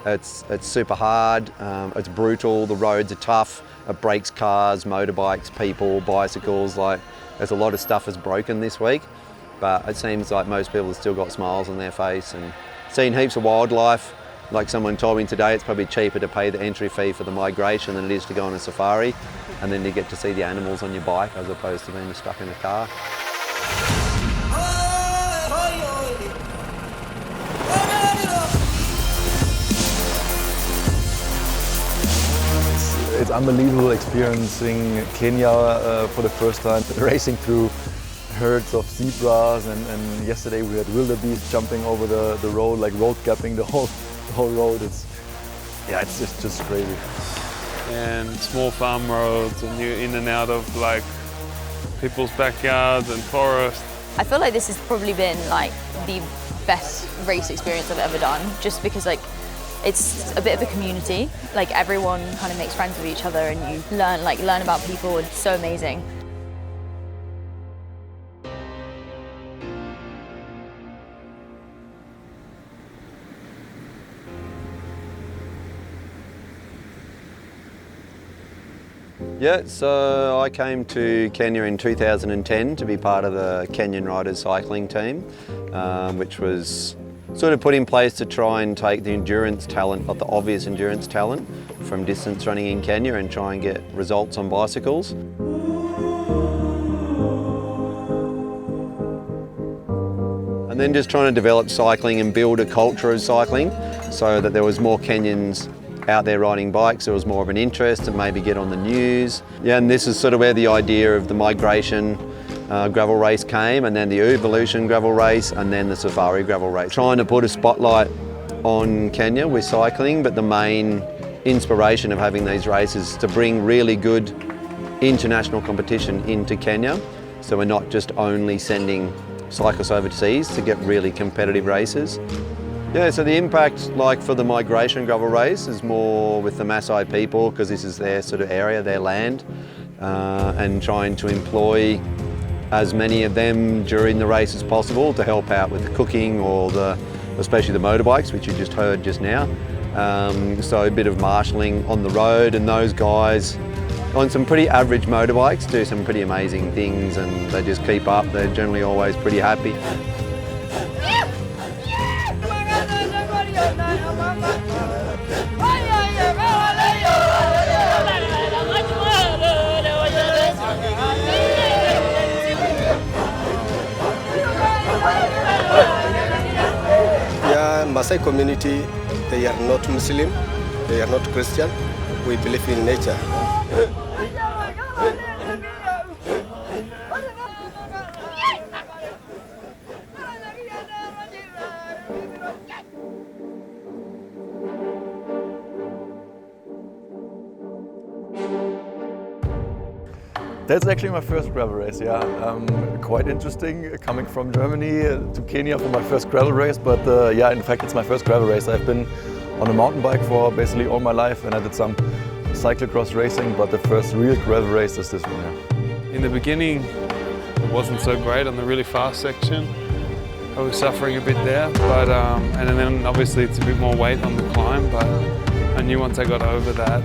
It's super hard, it's brutal, the roads are tough, it breaks cars, motorbikes, people, bicycles, like there's a lot of stuff is broken this week, but it seems like most people have still got smiles on their face and seen heaps of wildlife. Like someone told me today, it's probably cheaper to pay the entry fee for the migration than it is to go on a safari, and then you get to see the animals on your bike as opposed to being stuck in a car. It's unbelievable experiencing Kenya for the first time, racing through herds of zebras, and yesterday we had wildebeest jumping over the road, like road gapping the whole road. It's just crazy. And small farm roads, and you're in and out of like people's backyards and forests. I feel like this has probably been like the best race experience I've ever done, just because like it's a bit of a community. Like everyone kind of makes friends with each other, and you learn about people. It's so amazing. Yeah, so I came to Kenya in 2010 to be part of the Kenyan riders cycling team, which was sort of put in place to try and take the endurance talent, not the obvious endurance talent, from distance running in Kenya and try and get results on bicycles. And then just trying to develop cycling and build a culture of cycling so that there was more Kenyans out there riding bikes, there was more of an interest and maybe get on the news. Yeah, and this is sort of where the idea of the migration gravel race came, and then the evolution gravel race, and then the safari gravel race. Trying to put a spotlight on Kenya with cycling, but the main inspiration of having these races is to bring really good international competition into Kenya. So we're not just only sending cyclists overseas to get really competitive races. Yeah, so the impact, like for the migration gravel race, is more with the Maasai people, because this is their sort of area, their land, and trying to employ as many of them during the race as possible to help out with the cooking or especially the motorbikes, which you just heard just now. So a bit of marshalling on the road, and those guys on some pretty average motorbikes do some pretty amazing things, and they just keep up. They're generally always pretty happy. Maasai community, they are not Muslim, they are not Christian. We believe in nature. That's actually my first gravel race, yeah. Quite interesting, coming from Germany to Kenya for my first gravel race, but yeah, in fact it's my first gravel race. I've been on a mountain bike for basically all my life, and I did some cyclocross racing, but the first real gravel race is this one, yeah. In the beginning, it wasn't so great on the really fast section. I was suffering a bit there, but and then obviously it's a bit more weight on the climb, but I knew once I got over that,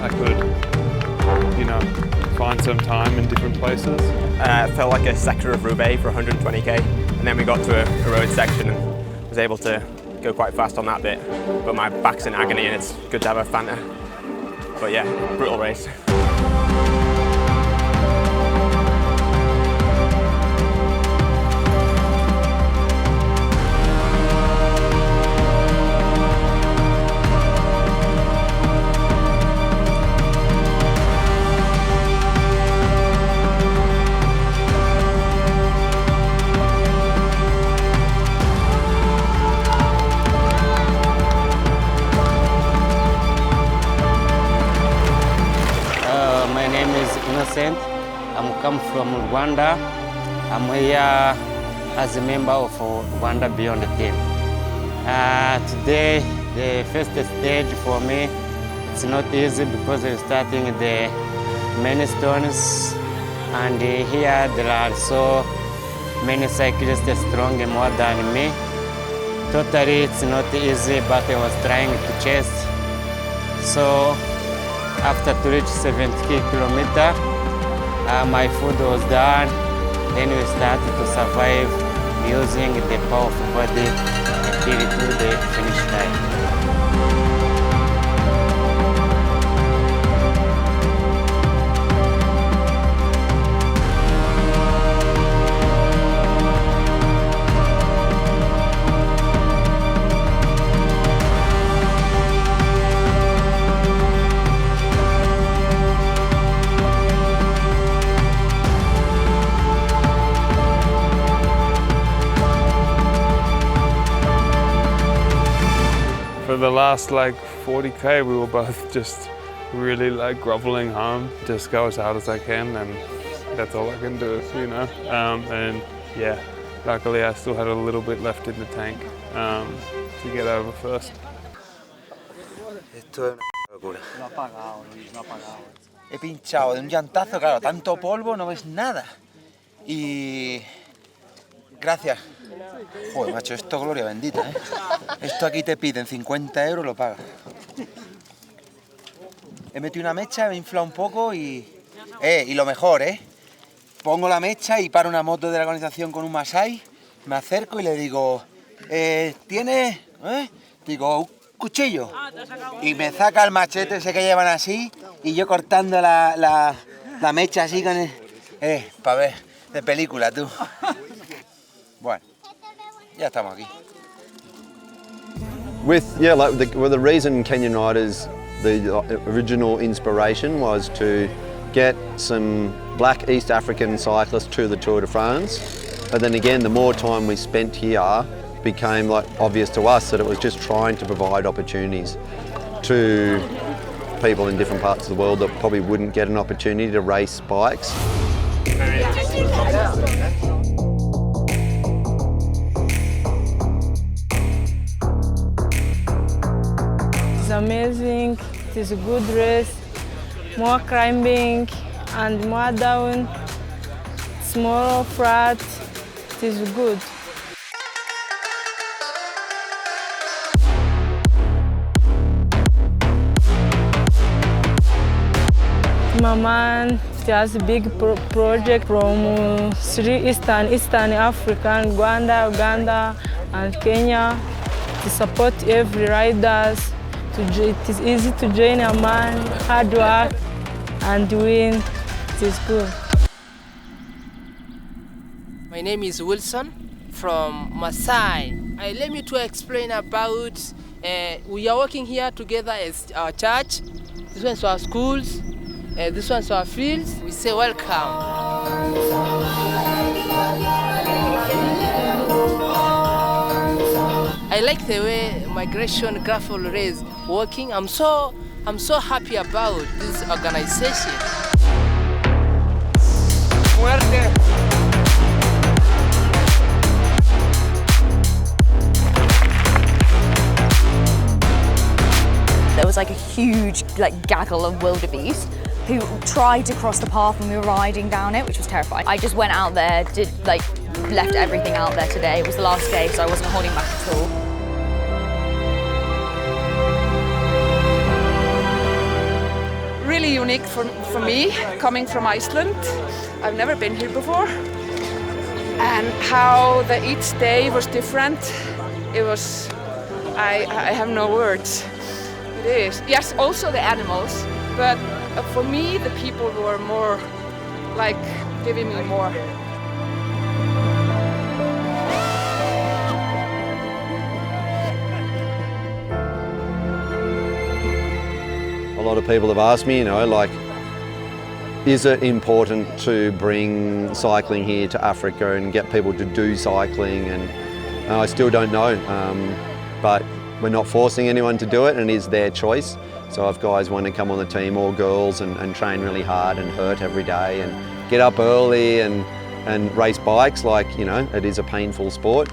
I could, you know, find some time in different places. It felt like a sector of Roubaix for 120k, and then we got to a road section and was able to go quite fast on that bit, but my back's in agony and it's good to have a Fanta. But yeah, brutal race. I'm come from Rwanda. I'm here as a member of Rwanda Beyond the team. Today, the first stage for me, it's not easy because we're starting the many stones, and here there are so many cyclists stronger more than me. Totally, it's not easy, but I was trying to chase. So after to reach 70 kilometers, my food was done. Then we started to survive using the power of body until to the finish line. For the last like 40k, we were both just really like groveling home, just go as hard as I can, and that's all I can do, you know. And yeah, luckily I still had a little bit left in the tank to get over first. Esto es una locura. Lo ha apagado, Luis, lo ha apagado. He pinchado de un llantazo, claro, tanto polvo, no ves nada. Y gracias. Joder, macho, esto gloria bendita, ¿eh? Esto aquí te piden 50 euros, lo pagas. He metido una mecha, me he inflado un poco y lo mejor, pongo la mecha y paro una moto de la organización con un Masai, me acerco y le digo, ¿tienes? Digo, un cuchillo. Y me saca el machete ese que llevan así y yo cortando la mecha así con el... para ver, de película, tú. Bueno, ya estamos aquí. With the reason Kenyan riders, the original inspiration was to get some black East African cyclists to the Tour de France. And then again, the more time we spent here, became like obvious to us that it was just trying to provide opportunities to people in different parts of the world that probably wouldn't get an opportunity to race bikes. It's amazing, it is a good race, more climbing and more down, it's more flat, it is good. My man has a big project from three Eastern Africa, Rwanda, Uganda and Kenya to support every riders. It is easy to join a man, hard work and win, it is good. My name is Wilson from Maasai. Let me to explain about, we are working here together as our church. This one's our schools, this one's our fields. We say welcome. I like the way Migration Gravel Race working. I'm so happy about this organization. Muerte. There was like a huge gaggle of wildebeest who tried to cross the path when we were riding down it, which was terrifying. I just went out there, left everything out there today. It was the last day, so I wasn't holding back at all. Really unique for me, coming from Iceland. I've never been here before. And how each day was different, it was, I have no words. It is. Yes, also the animals, but for me, the people were more like giving me more. A lot of people have asked me, is it important to bring cycling here to Africa and get people to do cycling? And I still don't know, but we're not forcing anyone to do it, and it is their choice. So if guys want to come on the team, or girls, and train really hard and hurt every day and get up early and race bikes, it is a painful sport.